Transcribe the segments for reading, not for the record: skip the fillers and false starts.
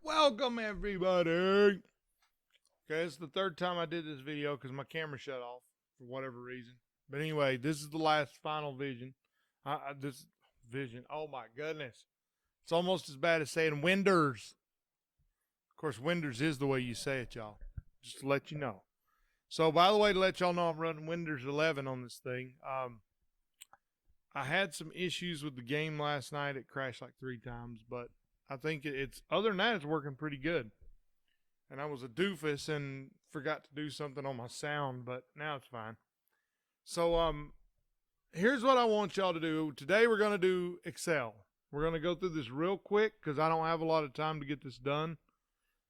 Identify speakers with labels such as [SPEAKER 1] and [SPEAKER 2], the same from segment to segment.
[SPEAKER 1] Welcome everybody. Okay, it's the third time I did this video because my camera shut off for whatever reason. But anyway, this is the last final vision. This vision. Oh my goodness, it's almost as bad as saying Winders. Of course, Winders is the way you say it, y'all. Just to let you know. So, by the way, to let y'all know, I'm running Windows 11 on this thing. I had some issues with the game last night. It crashed like 3 times, but I think it's other than that, it's working pretty good. And I was a doofus and forgot to do something on my sound, but now it's fine. So here's what I want y'all to do. Today we're going to do Excel. We're going to go through this real quick because I don't have a lot of time to get this done.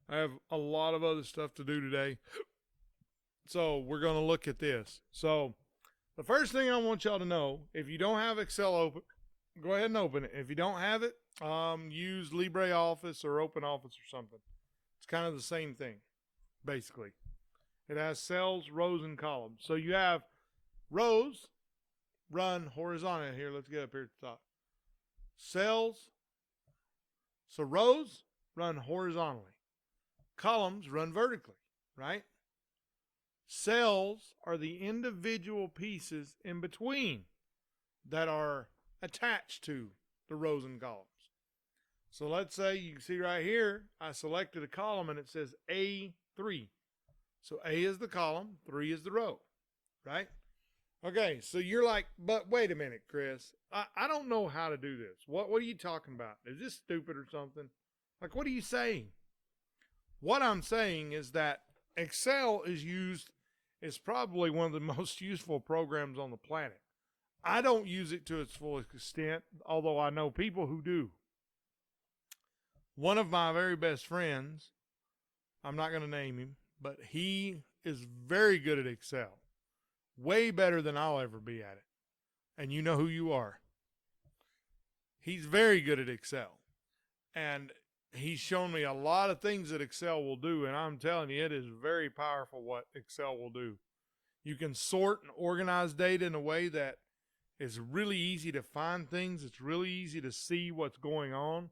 [SPEAKER 1] I have a lot of other stuff to do today. So we're going to look at this. So the first thing I want y'all to know, if you don't have Excel open, go ahead and open it. If you don't have it, use LibreOffice or OpenOffice or something. It's kind of the same thing, basically. It has cells, rows, and columns. So you have rows run horizontally. Here, let's get up here at the top. Cells, so rows run horizontally. Columns run vertically, right? Cells are the individual pieces in between that are attached to the rows and columns. So let's say you can see right here, I selected a column and it says A3. So A is the column, 3 is the row, right? Okay, so you're like, but wait a minute, Chris. I don't know how to do this. What are you talking about? Is this stupid or something? Like, what are you saying? What I'm saying is that Excel is probably one of the most useful programs on the planet. I don't use it to its full extent, although I know people who do. One of my very best friends, I'm not going to name him, but he is very good at Excel. Way better than I'll ever be at it. And you know who you are. He's very good at Excel. And he's shown me a lot of things that Excel will do, and I'm telling you, it is very powerful what Excel will do. You can sort and organize data in a way that is really easy to find things. It's really easy to see what's going on.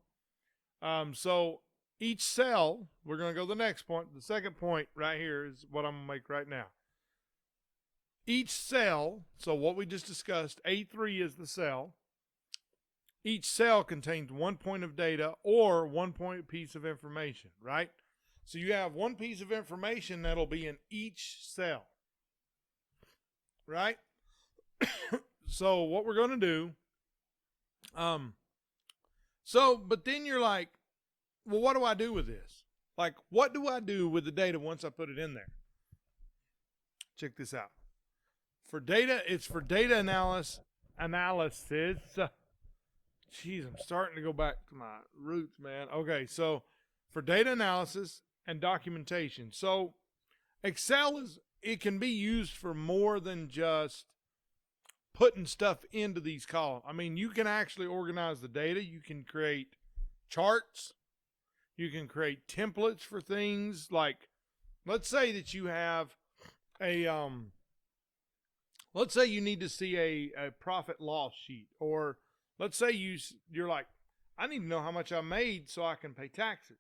[SPEAKER 1] So each cell, we're going to go to the next point. The second point right here is what I'm going to make right now. Each cell, so what we just discussed, A3 is the cell. Each cell contains 1 point of data or 1 point piece of information, right? So you have one piece of information that'll be in each cell, right? So what we're going to do, but then you're like, well, what do I do with this? Like, what do I do with the data once I put it in there? Check this out. For data, it's for data analysis. Jeez, I'm starting to go back to my roots, man. Okay, so for data analysis and documentation. So Excel it can be used for more than just putting stuff into these columns. I mean, you can actually organize the data. You can create charts. You can create templates for things like, let's say that you have let's say you need to see a profit loss sheet, or let's say you're like, I need to know how much I made so I can pay taxes.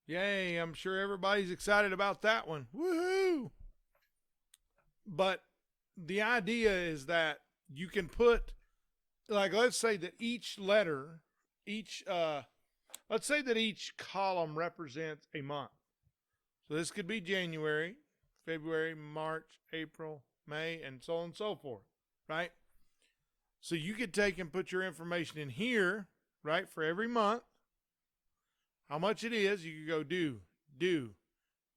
[SPEAKER 1] Yay, I'm sure everybody's excited about that one. Woohoo! But the idea is that you can put, like, let's say that each letter, let's say that each column represents a month. So this could be January, February, March, April, May, and so on and so forth, right? So you could take and put your information in here, right, for every month, how much it is. You could go do,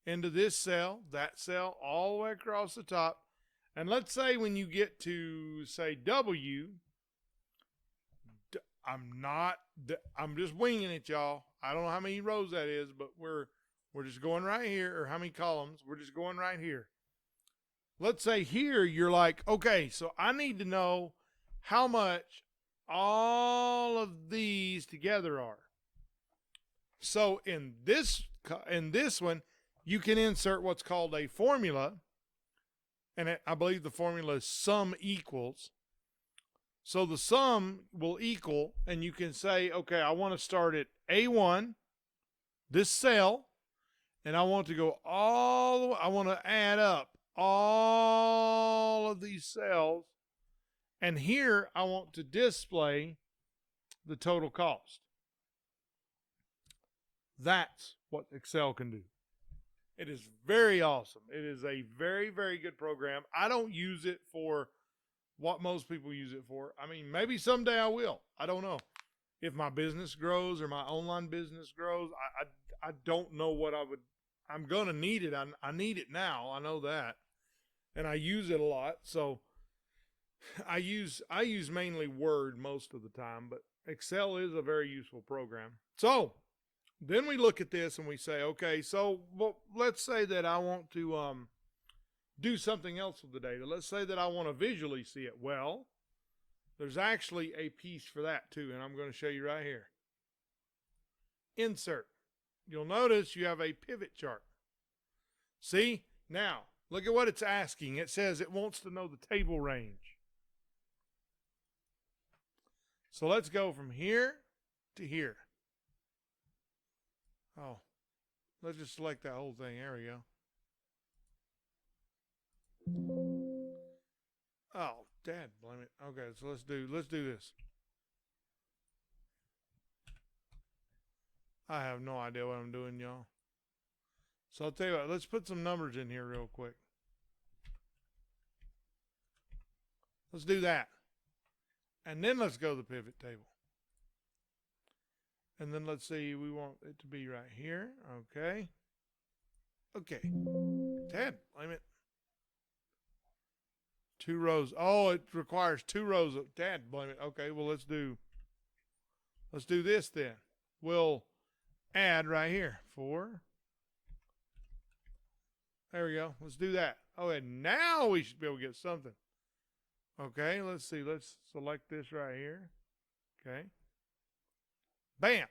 [SPEAKER 1] into this cell, that cell, all the way across the top. And let's say when you get to, say, W, I'm just winging it, y'all. I don't know how many rows that is, but we're just going right here, or how many columns. We're just going right here. Let's say here you're like, okay, so I need to know how much all of these together are. So in this one, you can insert what's called a formula, and I believe the formula is sum equals. So the sum will equal, and you can say, okay, I want to start at A1, this cell, and I want to go all the way. I want to add up all of these cells. And here I want to display the total cost. That's what Excel can do. It is very awesome. It is a very, very good program. I don't use it for what most people use it for. I mean, maybe someday I will. I don't know. If my business grows or my online business grows, I don't know what I'm going to need it. I need it now. I know that. And I use it a lot. So I use mainly Word most of the time, but Excel is a very useful program. So then we look at this and we say, okay, so let's say that I want to do something else with the data. Let's say that I want to visually see it. Well, there's actually a piece for that too, and I'm going to show you right here. Insert. You'll notice you have a pivot chart. See? Now, look at what it's asking. It says it wants to know the table range. So let's go from here to here. Oh, let's just select that whole thing. There we go. Oh, dad, blame it. Okay, so let's do this. I have no idea what I'm doing, y'all. So I'll tell you what, let's put some numbers in here real quick. Let's do that. And then let's go to the pivot table. And then let's see, we want it to be right here. Okay. Okay. Dad, blame it. 2 rows. Oh, it requires 2 rows of dad, blame it. Okay, well let's do this then. We'll add right here. 4. There we go. Let's do that. Oh, and now we should be able to get something. Okay, let's see. Let's select this right here. Okay. Bam.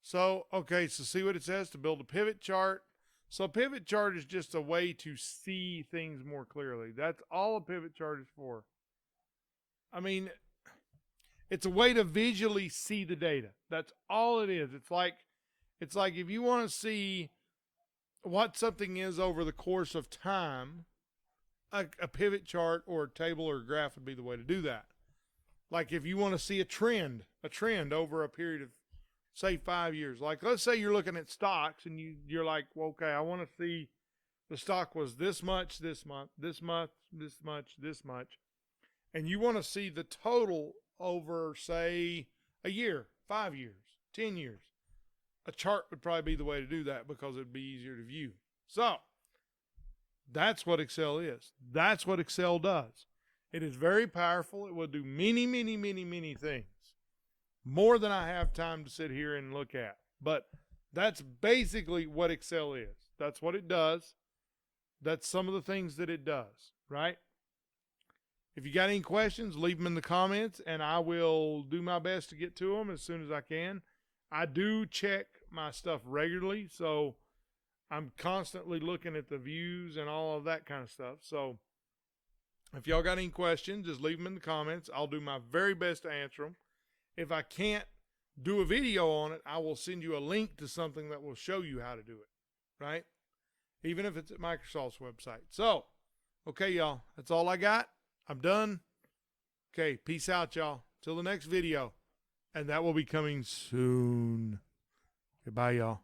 [SPEAKER 1] So, okay, so see what it says to build a pivot chart. So a pivot chart is just a way to see things more clearly. That's all a pivot chart is for. I mean, it's a way to visually see the data. That's all it is. It's like if you want to see what something is over the course of time, a pivot chart or a table or a graph would be the way to do that. Like if you want to see a trend over a period of, say, 5 years. Like let's say you're looking at stocks and you're like, well, okay, I want to see the stock was this much this month, this month, this much, this much. And you want to see the total over, say, a year, 5 years, 10 years. A chart would probably be the way to do that because it'd be easier to view. So that's what Excel is. That's what Excel does. It is very powerful. It will do many, many, many, many things. More than I have time to sit here and look at. But that's basically what Excel is. That's what it does. That's some of the things that it does, right? If you got any questions, leave them in the comments, and I will do my best to get to them as soon as I can. I do check my stuff regularly, so I'm constantly looking at the views and all of that kind of stuff. So if y'all got any questions, just leave them in the comments. I'll do my very best to answer them. If I can't do a video on it, I will send you a link to something that will show you how to do it, right? Even if it's at Microsoft's website. So, okay, y'all, that's all I got. I'm done. Okay, peace out, y'all. Till the next video. And that will be coming soon. Goodbye, y'all.